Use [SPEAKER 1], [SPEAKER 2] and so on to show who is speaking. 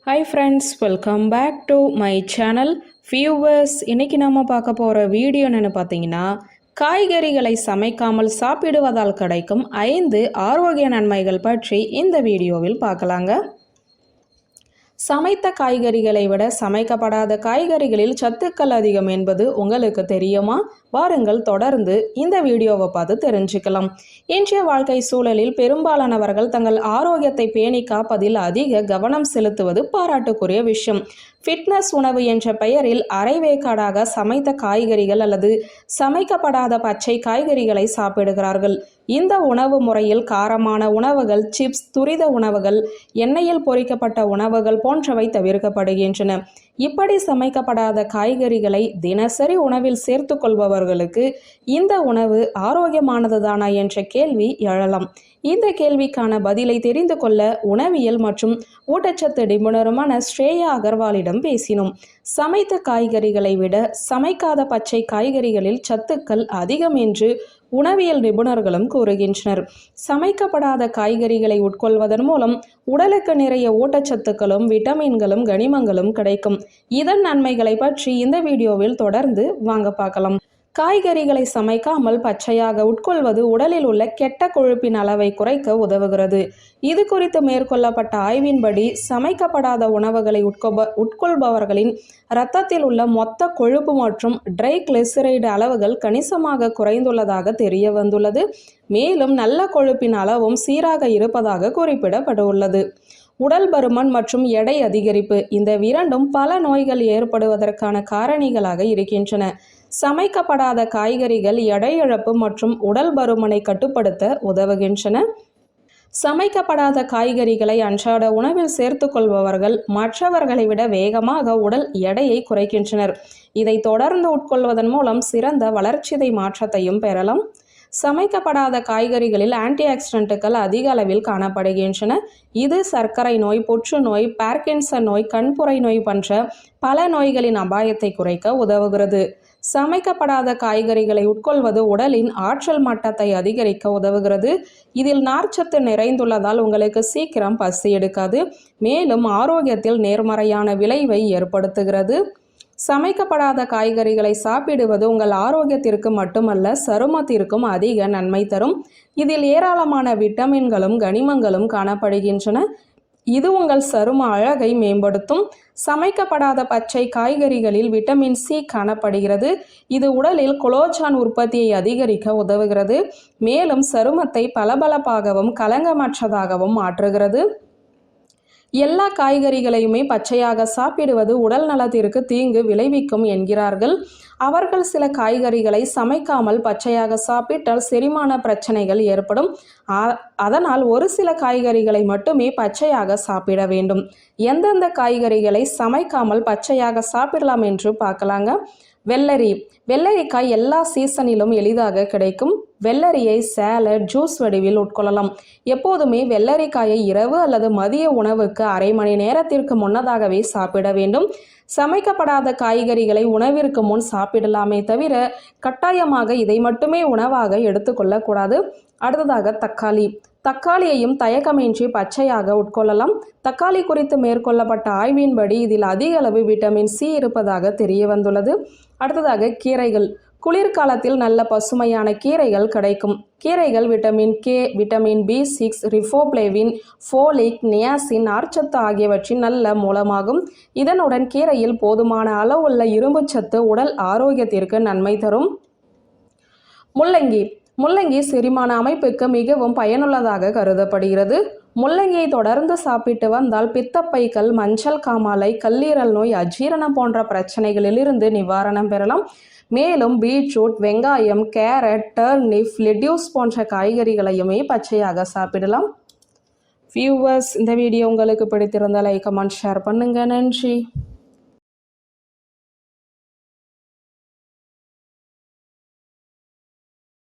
[SPEAKER 1] Hi friends, welcome back to my channel. Viewers, இன்றைக்கி நம்ம பார்க்க போகிற வீடியோ என்னென்னு பார்த்தீங்கன்னா, காய்கறிகளை சமைக்காமல் சாப்பிடுவதால் கிடைக்கும் 5 ஆரோக்கிய நன்மைகள் பற்றி இந்த வீடியோவில் பார்க்கலாங்க. சமைத்த காய்கறிகளை விட சமைக்கப்படாத காய்கறிகளில் சத்துக்கள் அதிகம் என்பது உங்களுக்கு தெரியுமா? வாருங்கள், தொடர்ந்து இந்த வீடியோவை பார்த்து தெரிஞ்சுக்கலாம். இன்றைய வாழ்க்கை சூழலில் பெரும்பாலானவர்கள் தங்கள் ஆரோக்கியத்தை பேணி காப்பதில் அதிக கவனம் செலுத்துவது பாராட்டுக்குரிய விஷயம். ஃபிட்னஸ் உணவு என்ற பெயரில் அரைவேக்காடாக சமைத்த காய்கறிகள் அல்லது சமைக்கப்படாத பச்சை காய்கறிகளை சாப்பிடுகிறார்கள். இந்த உணவு முறையில் காரமான உணவுகள், சிப்ஸ், துரித உணவுகள், எண்ணெயில் பொரிக்கப்பட்ட உணவுகள் போன்றவை தவிர்க்கப்படுகின்றன. இப்படி சமைக்கப்படாத காய்கறிகளை தினசரி உணவில் சேர்த்து கொள்பவர்களுக்கு இந்த உணவு ஆரோக்கியமானதுதானா என்ற கேள்வி எழலாம். இந்த கேள்விக்கான பதிலை தெரிந்து கொள்ள உணவியல் மற்றும் ஊட்டச்சத்து நிபுணருமான ஸ்ரேயா அகர்வாலிடம் பேசினோம். சமைத்த காய்கறிகளை விட சமைக்காத பச்சை காய்கறிகளில் சத்துக்கள் அதிகம் என்று உணவியல் நிபுணர்களும் கூறுகின்றனர். சமைக்கப்படாத காய்கறிகளை உட்கொள்வதன் மூலம் உடலுக்கு நிறைய ஊட்டச்சத்துக்களும் விட்டமின்களும் கனிமங்களும் கிடைக்கும். இதன் நன்மைகளை பற்றி இந்த வீடியோவில் தொடர்ந்து வாங்க பார்க்கலாம். காய்கறிகளை சமைக்காமல் பச்சையாக உட்கொள்வது உடலில் உள்ள கெட்ட கொழுப்பின் அளவை குறைக்க உதவுகிறது. இது குறித்து மேற்கொள்ளப்பட்ட ஆய்வின்படி சமைக்கப்படாத உணவுகளை உட்கொள்பவர்களின் இரத்தத்தில் உள்ள மொத்த கொழுப்பு மற்றும் ட்ரைகிளிசரைடு அளவுகள் கணிசமாக குறைந்துள்ளதாக தெரிய வந்துள்ளது. மேலும் நல்ல கொழுப்பின் அளவும் சீராக இருப்பதாக குறிப்பிடப்பட்டுள்ளது. உடல் பருமன் மற்றும் எடை அதிகரிப்பு, இந்த இரண்டும் பல நோய்கள் ஏற்படுவதற்கான காரணிகளாக இருக்கின்றன. சமைக்கப்படாத காய்கறிகள் எடை இழப்பு மற்றும் உடல் பருமனை கட்டுப்படுத்த உதவுகின்றன. சமைக்கப்படாத காய்கறிகளை அன்றாட உணவில் சேர்த்து கொள்பவர்கள் மற்றவர்களை விட வேகமாக உடல் எடையை குறைக்கின்றனர். இதை தொடர்ந்து உட்கொள்வதன் மூலம் சிறந்த வளர்ச்சிதை மாற்றத்தையும் பெறலாம். சமைக்கப்படாத காய்கறிகளில் ஆன்டி ஆக்சிடென்ட்டுகள் அதிக அளவில் காணப்படுகின்றன. இது சர்க்கரை நோய், புற்றுநோய், பார்க்கின்சன் நோய், கண்புரை நோய் போன்ற பல நோய்களின் அபாயத்தை குறைக்க உதவுகிறது. சமைக்கப்படாத காய்கறிகளை உட்கொள்வது உடலின் ஆற்றல் மட்டத்தை அதிகரிக்க உதவுகிறது. இதில் நார்ச்சத்து நிறைந்துள்ளதால் உங்களுக்கு சீக்கிரம் பசி எடுக்காது, மேலும் ஆரோக்கியத்தில் நேர்மறையான விளைவை ஏற்படுத்துகிறது. சமைக்கப்படாத காய்கறிகளை சாப்பிடுவது உங்கள் ஆரோக்கியத்திற்கு மட்டுமல்ல, சருமத்திற்கும் அதிக நன்மை தரும். இதில் ஏராளமான விட்டமின்களும் கனிமங்களும் காணப்படுகின்றன. இது உங்கள் சரும அழகை மேம்படுத்தும். சமைக்கப்படாத பச்சை காய்கறிகளில் விட்டமின் சி காணப்படுகிறது. இது உடலில் கொலோஜான் உற்பத்தியை அதிகரிக்க உதவுகிறது, மேலும் சருமத்தை பளபளப்பாகவும் கலங்கமற்றதாகவும் மாற்றுகிறது. எல்லா காய்கறிகளையுமே பச்சையாக சாப்பிடுவது உடல் நலத்திற்கு தீங்கு விளைவிக்கும் என்கிறார்கள். அவர்கள் சில காய்கறிகளை சமைக்காமல் பச்சையாக சாப்பிட்டால் செரிமான பிரச்சனைகள் ஏற்படும். அதனால் ஒரு சில காய்கறிகளை மட்டுமே பச்சையாக சாப்பிட வேண்டும். எந்தெந்த காய்கறிகளை சமைக்காமல் பச்சையாக சாப்பிடலாம் என்று பார்க்கலாங்க. வெள்ளரிக்காய் எல்லா சீசனிலும் எளிதாக கிடைக்கும். வெள்ளரியை சேலட், ஜூஸ் வடிவில் உட்கொள்ளலாம். எப்போதுமே வெள்ளரிக்காயை இரவு அல்லது மதிய உணவுக்கு அரை மணி நேரத்திற்கு முன்னதாகவே சாப்பிட வேண்டும். சமைக்கப்படாத காய்கறிகளை உணவிற்கு முன் சாப்பிடலாமே தவிர கட்டாயமாக இதை மட்டுமே உணவாக எடுத்துக்கொள்ளக்கூடாது. அடுத்ததாக தக்காளியையும் தயக்கமின்றி பச்சையாக உட்கொள்ளலாம். தக்காளி குறித்து மேற்கொள்ளப்பட்ட ஆய்வின்படி இதில் அதிக அளவு விட்டமின் சி இருப்பதாக தெரிய வந்துள்ளது. அடுத்ததாக கீரைகள். குளிர்காலத்தில் நல்ல பசுமையான கீரைகள் கிடைக்கும். கீரைகள் vitamin K, vitamin B6, riboflavin, folic, niacin, நார்ச்சத்து ஆகியவற்றின் நல்ல மூலமாகும். இதனுடன் கீரையில் போதுமான அளவுள்ள இரும்புச்சத்து உடல் ஆரோக்கியத்திற்கு நன்மை தரும். முள்ளங்கி செரிமான அமைப்புக்கு மிகவும் பயனுள்ளதாக கருதப்படுகிறது. முள்ளங்கியை தொடர்ந்து சாப்பிட்டு வந்தால் பித்தப்பைகள், மஞ்சள் காமாலை, கல்லீரல் நோய், அஜீரணம் போன்ற பிரச்சனைகளிலிருந்து நிவாரணம் பெறலாம். மேலும் பீட்ரூட், வெங்காயம், கேரட், டர்னிப், லெட்யூஸ் போன்ற காய்கறிகளையுமே பச்சையாக சாப்பிடலாம். வியூவர்ஸ், இந்த வீடியோ உங்களுக்கு பிடித்திருந்தால் லைக், கமெண்ட், ஷேர் பண்ணுங்க. நன்றி.